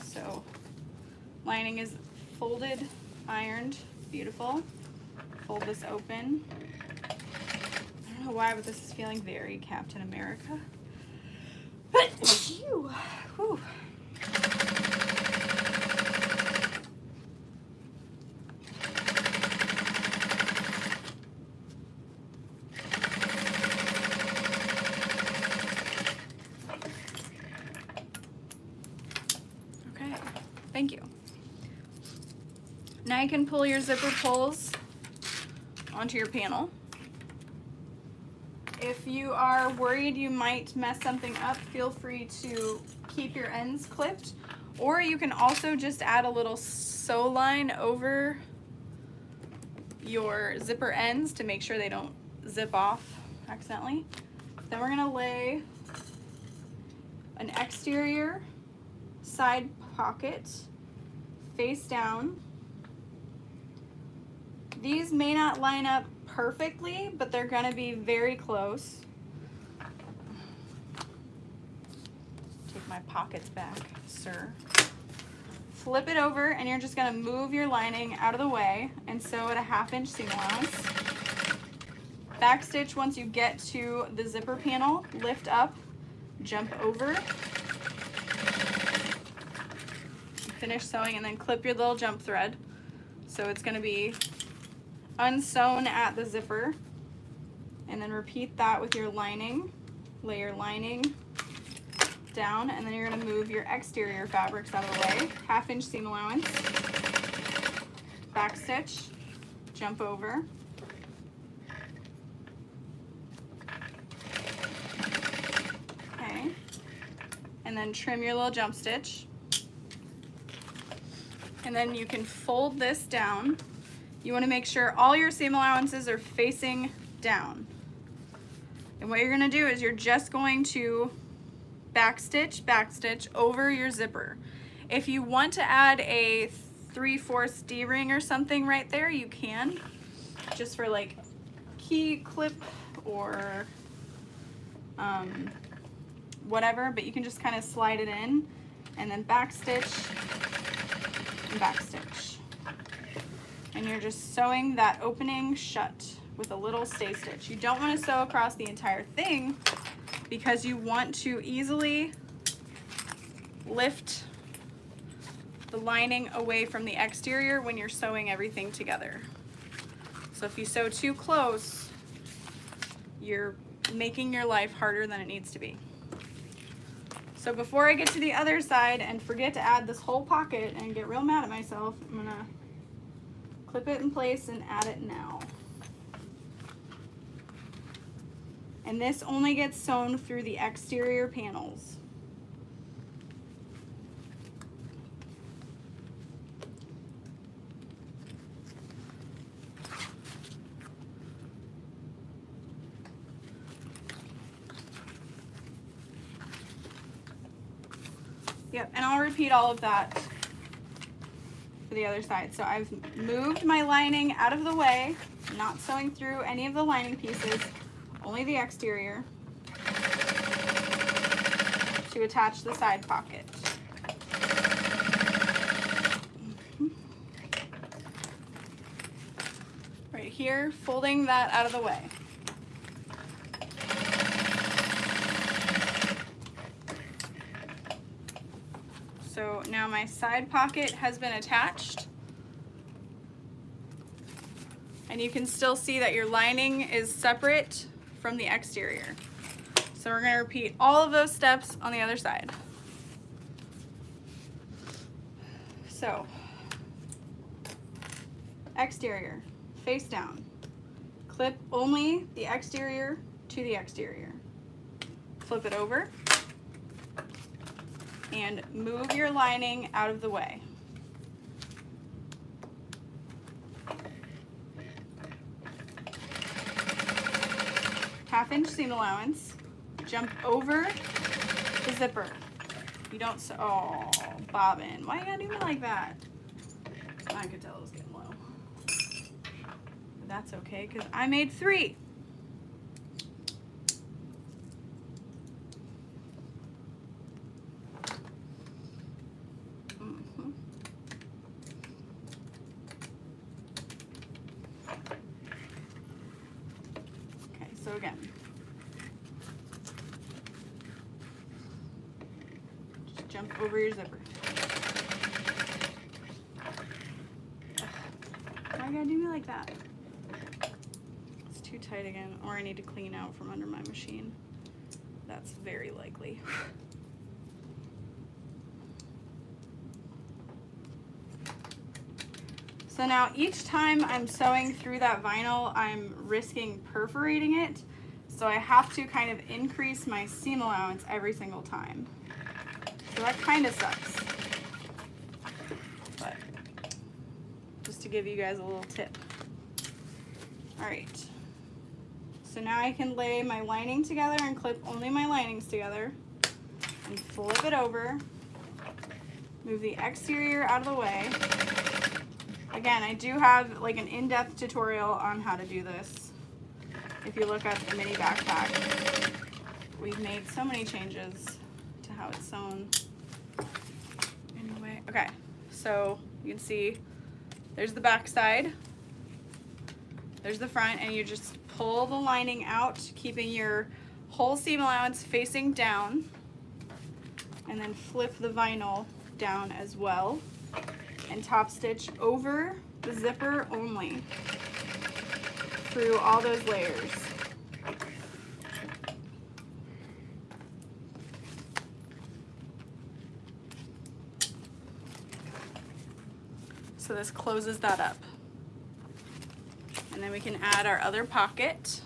[SPEAKER 1] So lining is folded, ironed, beautiful. Fold this open. I don't know why, but this is feeling very Captain America. But, phew, whew. Thank you. Now you can pull your zipper pulls onto your panel. If you are worried you might mess something up, feel free to keep your ends clipped, or you can also just add a little sew line over your zipper ends to make sure they don't zip off accidentally. Then we're gonna lay an exterior side pocket face down. These may not line up perfectly, but they're gonna be very close. Take my pockets back, sir. Flip it over and you're just gonna move your lining out of the way and sew at a 1/2 inch seam allowance. Backstitch once you get to the zipper panel, lift up, jump over, finish sewing, and then clip your little jump thread. So it's gonna be unsewn at the zipper, and then repeat that with your lining. Lay your lining down, and then you're gonna move your exterior fabrics out of the way. 1/2 inch seam allowance, backstitch, jump over, okay, and then trim your little jump stitch. And then you can fold this down. You want to make sure all your seam allowances are facing down. And what you're going to do is you're just going to backstitch over your zipper. If you want to add a 3/4 D-ring or something right there, you can, just for like key clip or whatever, but you can just kind of slide it in and then backstitch and backstitch. And you're just sewing that opening shut with a little stay stitch. You don't want to sew across the entire thing because you want to easily lift the lining away from the exterior when you're sewing everything together. So if you sew too close, you're making your life harder than it needs to be. So before I get to the other side and forget to add this whole pocket and get real mad at myself, I'm gonna clip it in place and add it now. And this only gets sewn through the exterior panels. Yep, and I'll repeat all of that for the other side. So I've moved my lining out of the way, not sewing through any of the lining pieces, only the exterior, to attach the side pocket. Right here, folding that out of the way. So now my side pocket has been attached, and you can still see that your lining is separate from the exterior. So we're going to repeat all of those steps on the other side. So exterior, face down, clip only the exterior to the exterior, flip it over, and move your lining out of the way. Half-inch seam allowance, jump over the zipper. You don't sew, oh, bobbin, why you gotta do me like that? I could tell it was getting low. But that's okay, because I made 3. So again, just jump over your zipper. Why you gotta do me like that? It's too tight again, or I need to clean out from under my machine. That's very likely. So now each time I'm sewing through that vinyl, I'm risking perforating it. So I have to kind of increase my seam allowance every single time. So that kind of sucks. But just to give you guys a little tip. All right. So now I can lay my lining together and clip only my linings together and flip it over. Move the exterior out of the way. Again, I do have like an in-depth tutorial on how to do this. If you look up the mini backpack, we've made so many changes to how it's sewn. Anyway, okay, so you can see there's the back side, there's the front, and you just pull the lining out, keeping your whole seam allowance facing down, and then flip the vinyl down as well, and top stitch over the zipper only through all those layers. So this closes that up. And then we can add our other pocket.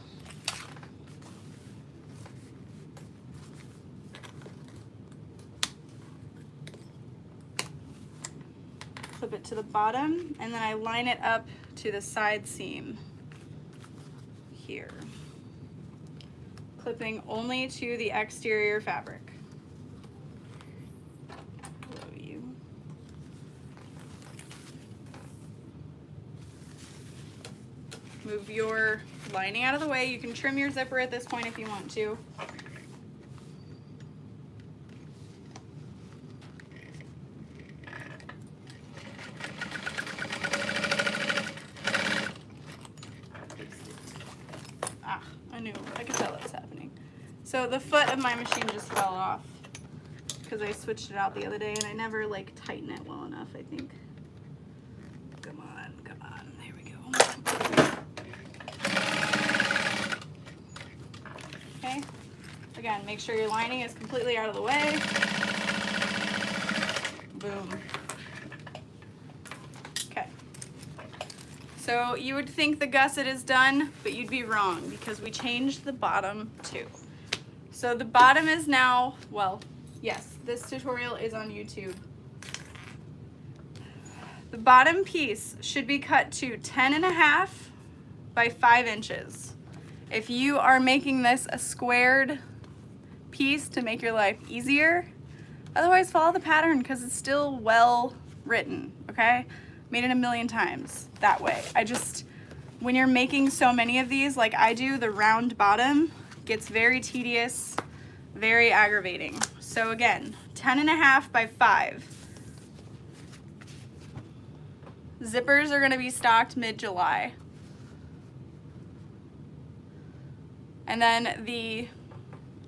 [SPEAKER 1] Clip it to the bottom, and then I line it up to the side seam here, clipping only to the exterior fabric. Move your lining out of the way. You can trim your zipper at this point if you want to. I could tell that was happening. So the foot of my machine just fell off because I switched it out the other day and I never like tighten it well enough, I think. Come on, come on. There we go. Okay. Again, make sure your lining is completely out of the way. Boom. Okay. So you would think the gusset is done, but you'd be wrong because we changed the bottom too. So the bottom is now, well, yes, this tutorial is on YouTube. The bottom piece should be cut to 10.5 by 5 inches. If you are making this a squared piece to make your life easier, otherwise follow the pattern because it's still well written, okay? Made it a million times that way. When you're making so many of these like I do, the round bottom gets very tedious, very aggravating. So again, 10.5 by 5. Zippers are gonna be stocked mid-July. And then the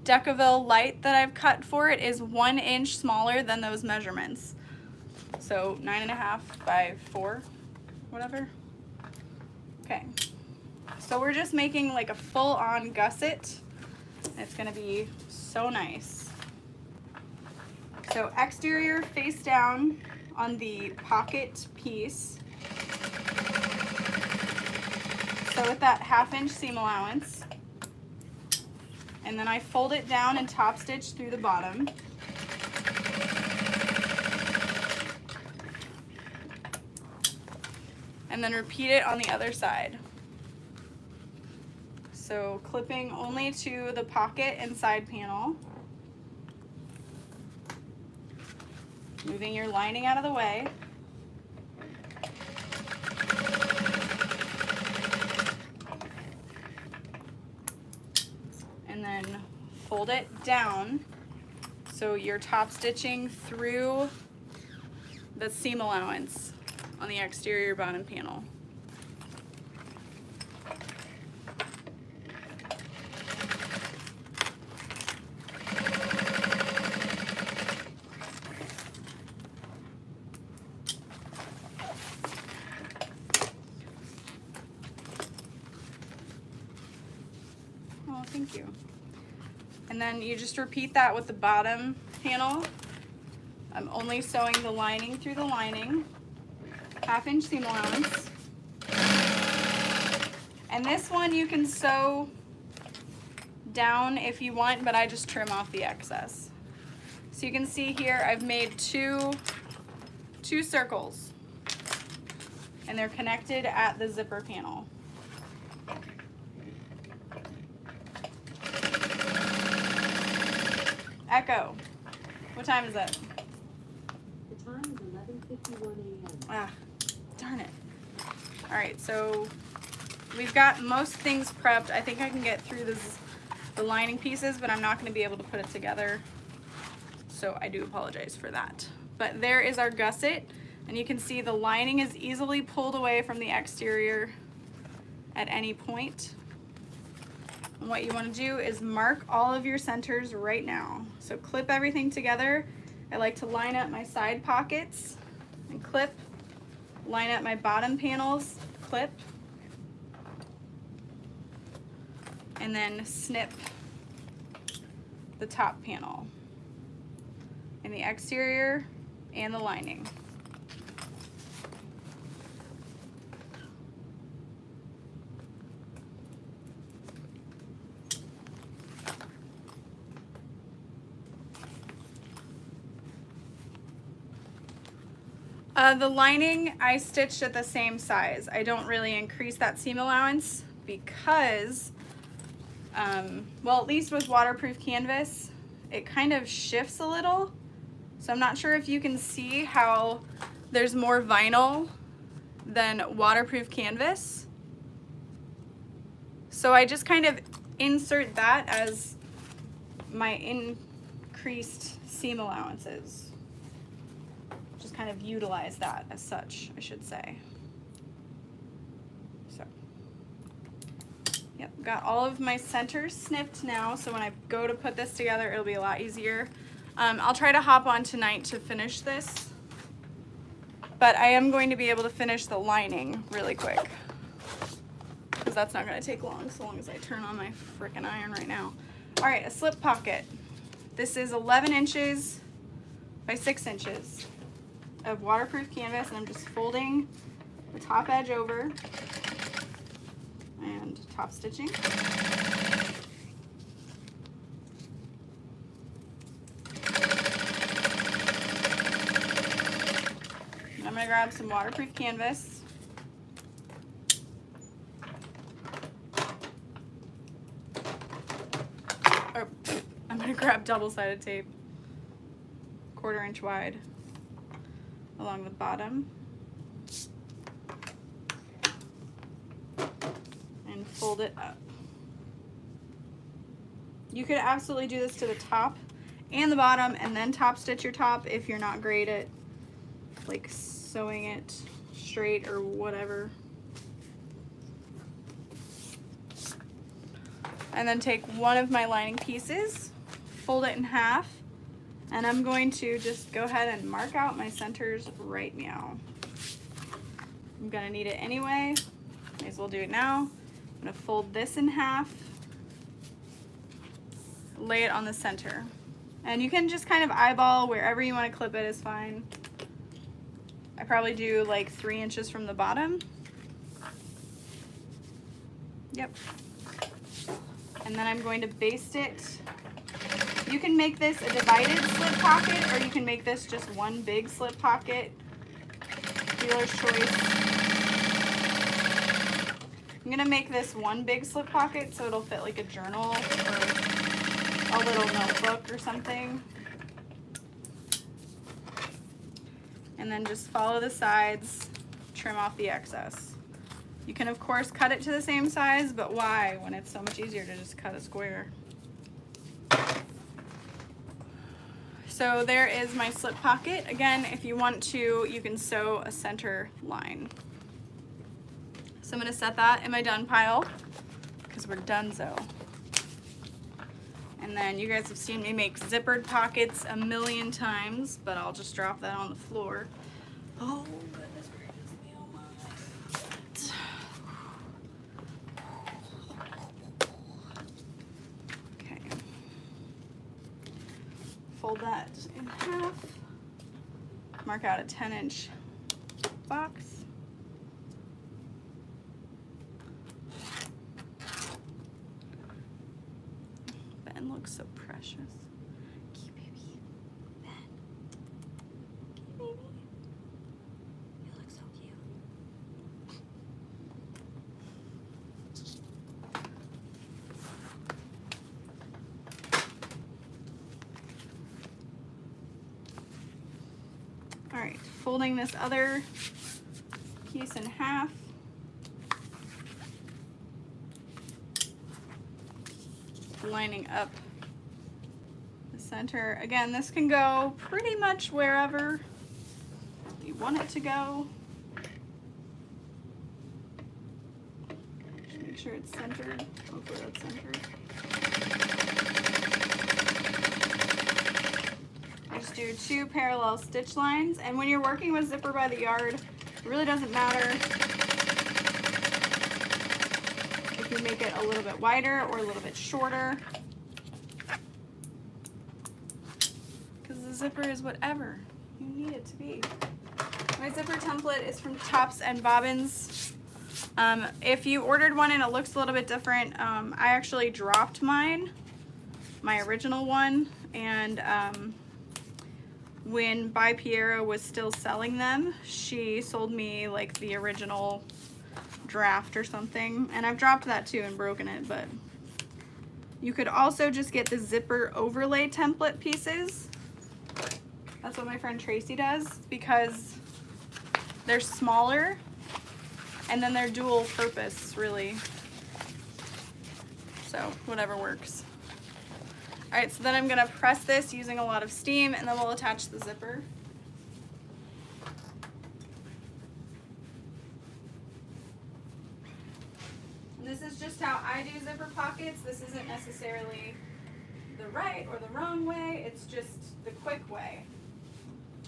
[SPEAKER 1] Decaville light that I've cut for it is 1 inch smaller than those measurements. So 9.5 by 4, whatever. Okay, so we're just making like a full-on gusset. It's gonna be so nice. So exterior face down on the pocket piece. So with that 1/2 inch seam allowance, and then I fold it down and top stitch through the bottom. And then repeat it on the other side. So clipping only to the pocket and side panel. Moving your lining out of the way. And then fold it down so you're top stitching through the seam allowance on the exterior bottom panel. Oh, thank you. And then you just repeat that with the bottom panel. I'm only sewing the lining through the lining. 1/2 inch seam allowance. And this one you can sew down if you want, but I just trim off the excess. So you can see here I've made two circles, and they're connected at the zipper panel. Echo, what time is it?
[SPEAKER 2] The time is 11:51 a.m.
[SPEAKER 1] Ah, darn it. All right, so we've got most things prepped. I think I can get through the lining pieces, but I'm not going to be able to put it together. So I do apologize for that. But there is our gusset, and you can see the lining is easily pulled away from the exterior at any point. And what you want to do is mark all of your centers right now. So clip everything together. I like to line up my side pockets and clip, line up my bottom panels, clip, and then snip the top panel in the exterior and the lining. The lining I stitched at the same size. I don't really increase that seam allowance because, well, at least with waterproof canvas, it kind of shifts a little. So I'm not sure if you can see how there's more vinyl than waterproof canvas. So I just kind of insert that as my increased seam allowances. Just kind of utilize that as such, I should say. So, yep, got all of my centers snipped now, so when I go to put this together, it'll be a lot easier. I'll try to hop on tonight to finish this, but I am going to be able to finish the lining really quick, because that's not going to take long, so long as I turn on my frickin' iron right now. All right, a slip pocket. This is 11 inches by 6 inches of waterproof canvas, and I'm just folding the top edge over and top stitching. And I'm going to grab some waterproof canvas. Or I'm going to grab double-sided tape, 1/4 inch wide, along the bottom, and fold it up. You could absolutely do this to the top and the bottom and then top stitch your top if you're not great at like sewing it straight or whatever. And then take one of my lining pieces, fold it in half, and I'm going to just go ahead and mark out my centers right now. I'm gonna need it anyway, may as well do it now. I'm gonna fold this in half, lay it on the center. And you can just kind of eyeball wherever you wanna clip it is fine. I probably do like 3 inches from the bottom. Yep. And then I'm going to baste it. You can make this a divided slip pocket, or you can make this just one big slip pocket. Dealer's choice. I'm gonna make this one big slip pocket so it'll fit like a journal or a little notebook or something. And then just follow the sides, trim off the excess. You can of course cut it to the same size, but why when it's so much easier to just cut a square? So there is my slip pocket. Again, if you want to, you can sew a center line. So I'm gonna set that in my done pile because we're donezo. And then you guys have seen me make zippered pockets a million times, but I'll just drop that on the floor. Oh, goodness gracious me, oh my. Okay. Fold that in half. Mark out a 10-inch box. Ben looks so precious. Cute baby. Ben. Cute baby. You look so cute. All right, folding this other piece in half. Lining up the center. Again, this can go pretty much wherever you want it to go. Just make sure it's centered. Hopefully that's centered. I just do 2 parallel stitch lines, and when you're working with zipper by the yard, it really doesn't matter if you make it a little bit wider or a little bit shorter, because the zipper is whatever you need it to be. My zipper template is from Tops and Bobbins. If you ordered one and it looks a little bit different, I actually dropped mine, my original one, and when By Piera was still selling them, she sold me like the original draft or something, and I've dropped that too and broken it. But you could also just get the zipper overlay template pieces. That's what my friend Tracy does, because they're smaller and then they're dual purpose, really. So whatever works. All right, so then I'm gonna press this using a lot of steam, and then we'll attach the zipper. And this is just how I do zipper pockets. This isn't necessarily the right or the wrong way, it's just the quick way.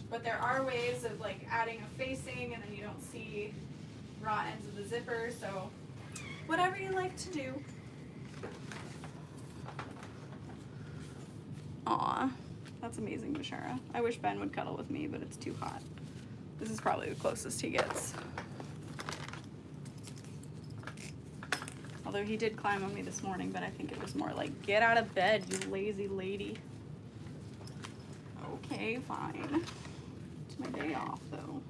[SPEAKER 1] But there are ways of like adding a facing and then you don't see raw ends of the zipper, so whatever you like to do. Aw, that's amazing, Bashara. I wish Ben would cuddle with me, but it's too hot. This is probably the closest he gets. Although he did climb on me this morning, but I think it was more like, get out of bed, you lazy lady. Okay, fine. It's my day off, though.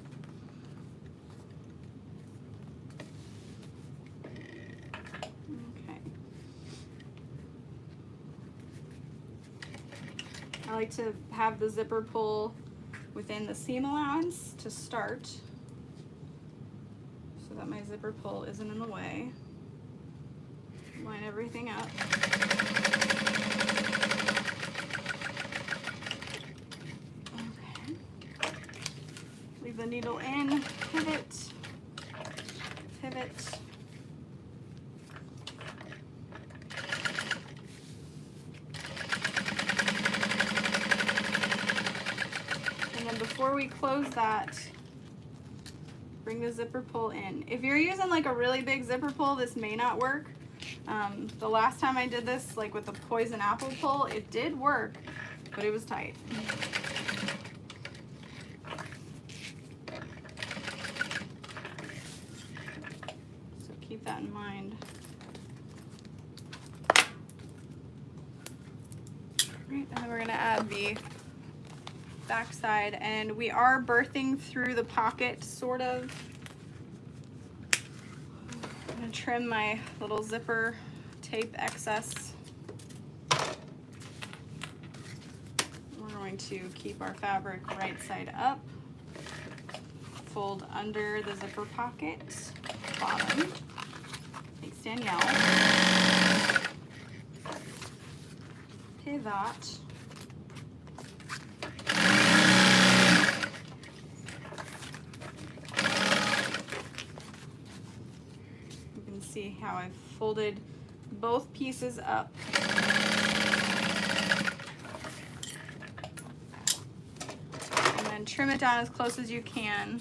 [SPEAKER 1] Okay. I like to have the zipper pull within the seam allowance to start, so that my zipper pull isn't in the way. Line everything up. Okay. Leave the needle in, pivot, pivot. And then before we close that, bring the zipper pull in. If you're using like a really big zipper pull, this may not work. The last time I did this, like with the poison apple pull, it did work, but it was tight. So keep that in mind. Right, and then we're gonna add the back side, and we are birthing through the pocket, sort of. I'm gonna trim my little zipper tape excess. We're going to keep our fabric right side up, fold under the zipper pocket, bottom. Thanks, Danielle. Pivot. You can see how I've folded both pieces up. And then trim it down as close as you can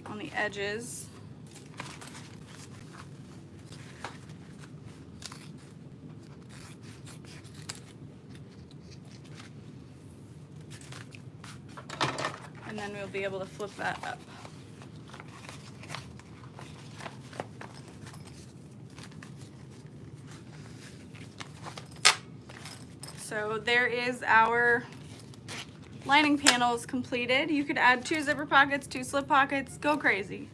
[SPEAKER 1] on the edges. And then we'll be able to flip that up. So there is our lining panels completed. You could add 2 zipper pockets, 2 slip pockets. Go crazy.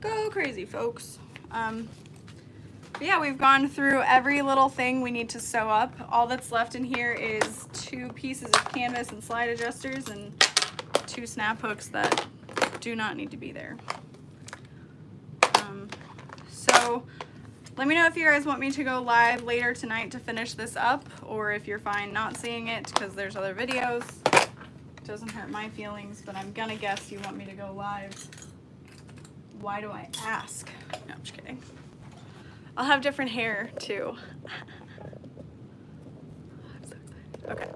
[SPEAKER 1] Go crazy, folks. But yeah, we've gone through every little thing we need to sew up. All that's left in here is 2 pieces of canvas and slide adjusters and 2 snap hooks that do not need to be there. So let me know if you guys want me to go live later tonight to finish this up, or if you're fine not seeing it because there's other videos. It doesn't hurt my feelings, but I'm gonna guess you want me to go live. Why do I ask? No, I'm just kidding. I'll have different hair too. I'm so excited. Okay.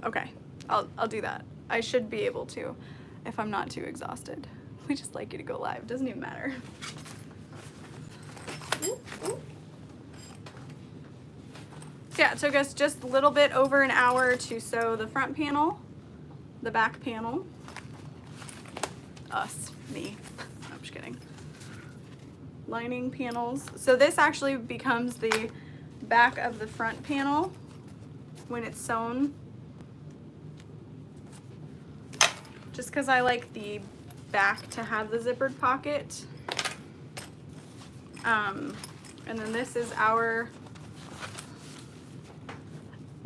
[SPEAKER 1] Okay. I'll do that. I should be able to if I'm not too exhausted. We just like you to go live. Doesn't even matter. Ooh, ooh. Yeah, it took us just a little bit over an hour to sew the front panel, the back panel. Me. I'm just kidding. Lining panels. So this actually becomes the back of the front panel when it's sewn. Just because I like the back to have the zippered pocket. And then this is our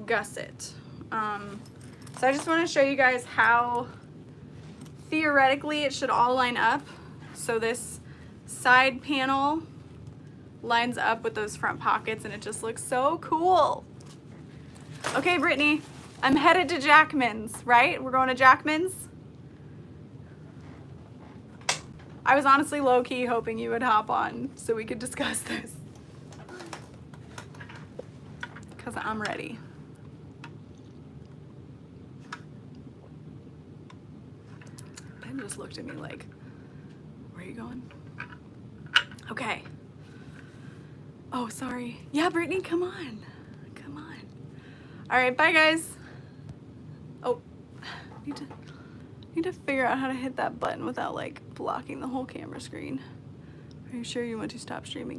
[SPEAKER 1] gusset. So I just want to show you guys how theoretically it should all line up. So this side panel lines up with those front pockets and it just looks so cool. Okay, Brittany, I'm headed to Jackman's, right? We're going to Jackman's? I was honestly low-key hoping you would hop on so we could discuss this. Because I'm ready. Ben just looked at me like, where are you going? Okay. Oh, sorry. Yeah, Brittany, come on. Come on. All right, bye, guys. Oh, need to figure out how to hit that button without like blocking the whole camera screen. Are you sure you want to stop streaming?